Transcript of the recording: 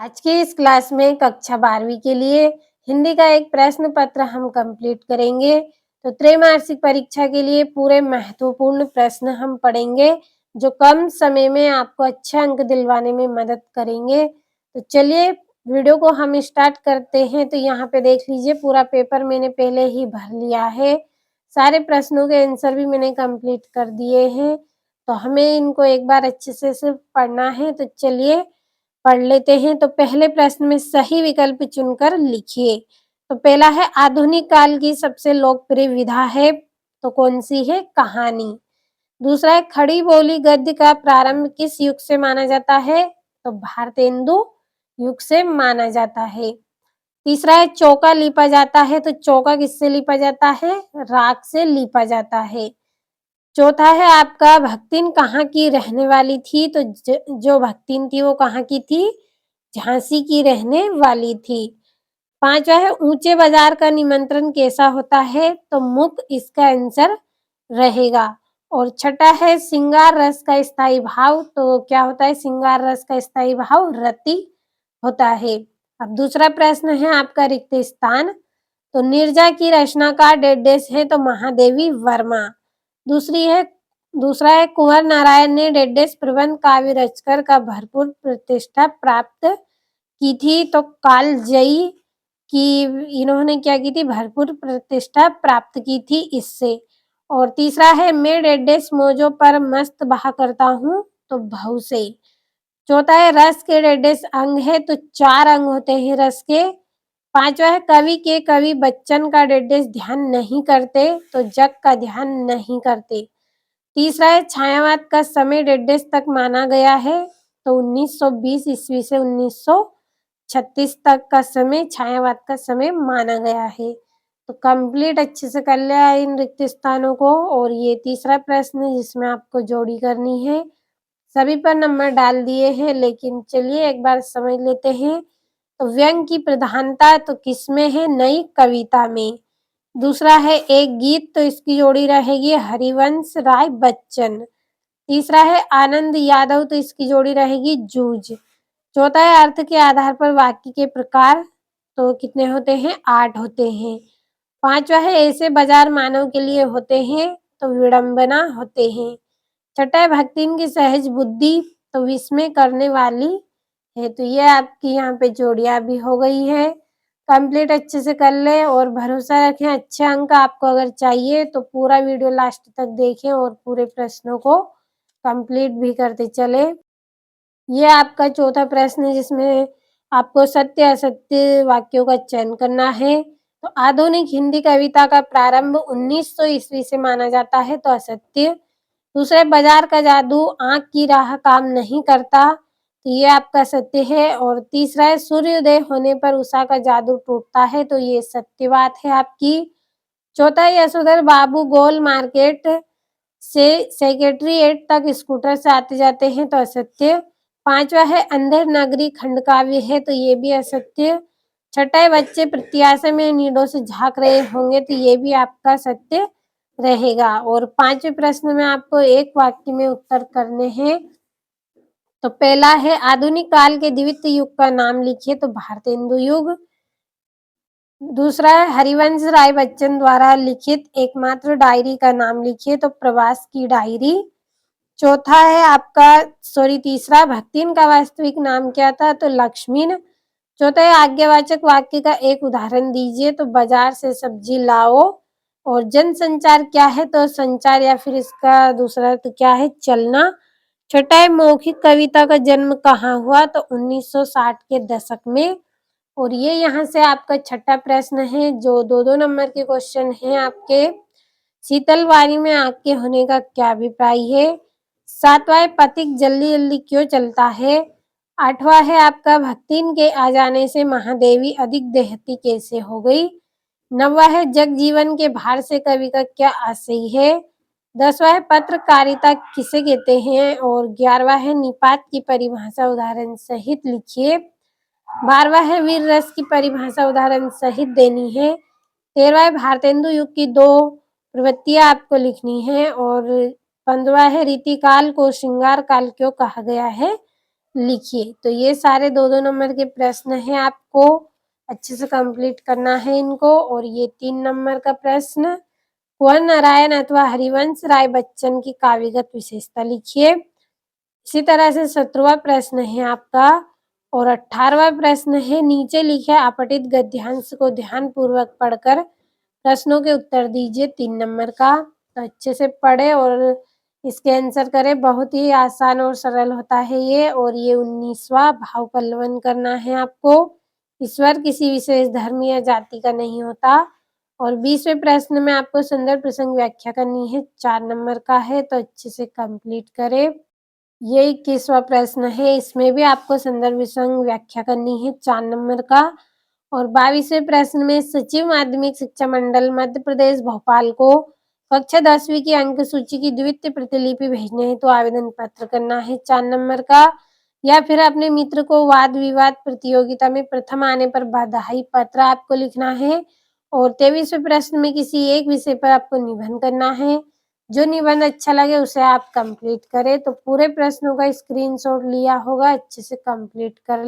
आज की इस क्लास में कक्षा 12वीं के लिए हिंदी का एक प्रश्न पत्र हम कंप्लीट करेंगे। तो त्रैमासिक परीक्षा के लिए पूरे महत्वपूर्ण प्रश्न हम पढ़ेंगे जो कम समय में आपको अच्छे अंक दिलवाने में मदद करेंगे। तो चलिए वीडियो को हम स्टार्ट करते हैं। तो यहाँ पे देख लीजिए पूरा पेपर मैंने पहले ही भर लिया है। सारे प्रश्नों के आंसर भी मैंने कंप्लीट कर दिए हैं। तो हमें इनको एक बार अच्छे से सिर्फ पढ़ना है। तो चलिए पढ़ लेते हैं। तो पहले प्रश्न में सही विकल्प चुनकर लिखिए। तो पहला है आधुनिक काल की सबसे लोकप्रिय विधा है तो कौन सी है? कहानी। दूसरा है खड़ी बोली गद्य का प्रारंभ किस युग से माना जाता है? तो भारतेंदु युग से माना जाता है। तीसरा है चौका लीपा जाता है तो चौका किससे लीपा जाता है? राख से लीपा जाता है। चौथा है आपका भक्तिन कहाँ की रहने वाली थी? तो जो भक्तिन थी वो कहाँ की थी? झांसी की रहने वाली थी। पांचवा है ऊंचे बाजार का निमंत्रण कैसा होता है? तो मुख इसका आंसर रहेगा। और छठा है श्रृंगार रस का स्थायी भाव तो क्या होता है? श्रृंगार रस का स्थायी भाव रति होता है। अब दूसरा प्रश्न है आपका रिक्त स्थान। तो नीरजा की रचनाकार डेडेस है तो महादेवी वर्मा। दूसरा है कुंवर नारायण ने डेडेस प्रबंध काव्य रचकर का भरपूर प्रतिष्ठा प्राप्त की थी तो कालजयी की इन्होंने क्या की थी? भरपूर प्रतिष्ठा प्राप्त की थी इससे। और तीसरा है मैं डेडेस मौजों पर मस्त बहा करता हूँ तो भव से। चौथा है रस के डेडेस अंग है तो 4 अंग होते हैं रस के। पांचवा है कवि के कवि बच्चन का डेडेस ध्यान नहीं करते तो जग का ध्यान नहीं करते। तीसरा है छायावाद का समय डेडेस तक माना गया है तो 1920 ईस्वी से 1936 तक का समय छायावाद का समय माना गया है। तो कंप्लीट अच्छे से कर लिया इन रिक्त स्थानों को। और ये तीसरा प्रश्न है जिसमें आपको जोड़ी करनी है। सभी पर नंबर डाल दिए हैं लेकिन चलिए एक बार समझ लेते हैं। तो व्यंग की प्रधानता तो किसमें है? नई कविता में। दूसरा है एक गीत तो इसकी जोड़ी रहेगी हरिवंश राय बच्चन। तीसरा है आनंद यादव तो इसकी जोड़ी रहेगी जूझ। चौथा है अर्थ के आधार पर वाक्य के प्रकार तो कितने होते हैं? 8 होते हैं। पांचवा है ऐसे बाजार मानव के लिए होते हैं तो विडंबना होते हैं। छठा है भक्तिन की सहज बुद्धि तो विस्मय करने वाली है। तो ये आपकी यहाँ पे जोड़ियां भी हो गई है। कंप्लीट अच्छे से कर ले और भरोसा रखें अच्छे अंक आपको अगर चाहिए तो पूरा वीडियो लास्ट तक देखें और पूरे प्रश्नों को कंप्लीट भी करते चले। ये आपका चौथा प्रश्न है जिसमें आपको सत्य असत्य वाक्यों का चयन करना है। तो आधुनिक हिंदी कविता का प्रारंभ 1900 ईस्वी से माना जाता है तो असत्य। दूसरे बाजार का जादू आंख की राह काम नहीं करता तो ये आपका सत्य है। और तीसरा है सूर्योदय होने पर उषा का जादू टूटता है तो ये सत्य बात है आपकी। चौथा है यशोधर बाबू गोल मार्केट से सेक्रेटरीएट तक स्कूटर से आते जाते हैं तो असत्य। पांचवा है अंधेर नगरी खंड काव्य है तो ये भी असत्य। छठा है बच्चे प्रत्याशा में नीडों से झांक रहे होंगे तो ये भी आपका सत्य रहेगा। और पांचवें प्रश्न में आपको एक वाक्य में उत्तर करने हैं। तो पहला है आधुनिक काल के द्वितीय युग का नाम लिखिए तो भारतेंदु युग। दूसरा है हरिवंश राय बच्चन द्वारा लिखित एकमात्र डायरी का नाम लिखिए तो प्रवास की डायरी। चौथा है आपका तीसरा भक्तिन का वास्तविक नाम क्या था? तो लक्ष्मीन। चौथा है आज्ञावाचक वाक्य का एक उदाहरण दीजिए तो बाजार से सब्जी लाओ। और जनसंचार क्या है? तो संचार या फिर इसका दूसरा तो क्या है? चलना। छठा है मौखिक कविता का जन्म कहाँ हुआ? तो 1960 के दशक में। और ये यहाँ से आपका छठा प्रश्न है जो 2-2 नंबर के क्वेश्चन हैं आपके। शीतल वाणी में आग के होने का क्या अभिप्राय है? सातवां है पथिक जल्दी जल्दी क्यों चलता है? आठवां है आपका भक्तिन के आ जाने से महादेवी अधिक देहती कैसे हो गई? नौवां है जग जीवन के भार से कवि का क्या आशय है? 10वां है पत्रकारिता किसे कहते हैं? और 11वां है निपात की परिभाषा उदाहरण सहित लिखिए। 12वां है वीर रस की परिभाषा उदाहरण सहित देनी है। 13वां है भारतेंदु युग की 2 प्रवृत्तियां आपको लिखनी है। और 15वां है रीतिकाल को श्रृंगार काल क्यों कहा गया है? लिखिए। तो ये सारे 2-2 नंबर के प्रश्न हैं, आपको अच्छे से कंप्लीट करना है इनको। और ये 3 नंबर का प्रश्न, कुंवर नारायण अथवा हरिवंश राय बच्चन की काव्यगत विशेषता लिखिए। इसी तरह से 17वां प्रश्न है आपका और 18वां प्रश्न है, नीचे लिखे आपतित गद्यांश को ध्यानपूर्वक पढ़कर प्रश्नों के उत्तर दीजिए 3 नंबर का। तो अच्छे से पढ़े और इसके आंसर करें। बहुत ही आसान और सरल होता है ये। और ये 19वां भाव पल्लवन करना है आपको। ईश्वर किसी विशेष धर्म या जाति का नहीं होता। और 20वें प्रश्न में आपको सुंदर प्रसंग व्याख्या करनी है, 4 नंबर का है, तो अच्छे से कंप्लीट करें। ये 21वां प्रश्न है, इसमें भी आपको सुंदर प्रसंग व्याख्या करनी है, 4 नंबर का। और 22वें प्रश्न में सचिव माध्यमिक शिक्षा मंडल मध्य प्रदेश भोपाल को कक्षा 10वीं की अंक सूची की द्वितीय प्रतिलिपि भेजने हेतु आवेदन पत्र करना है, 4 नंबर का। या फिर अपने मित्र को वाद विवाद प्रतियोगिता में प्रथम आने पर बधाई पत्र आपको लिखना है। और 23वें प्रश्न में किसी एक विषय पर आपको निबंध करना है। जो निबंध अच्छा लगे उसे आप कंप्लीट करें। तो पूरे प्रश्नों का स्क्रीनशॉट लिया होगा, अच्छे से कंप्लीट कर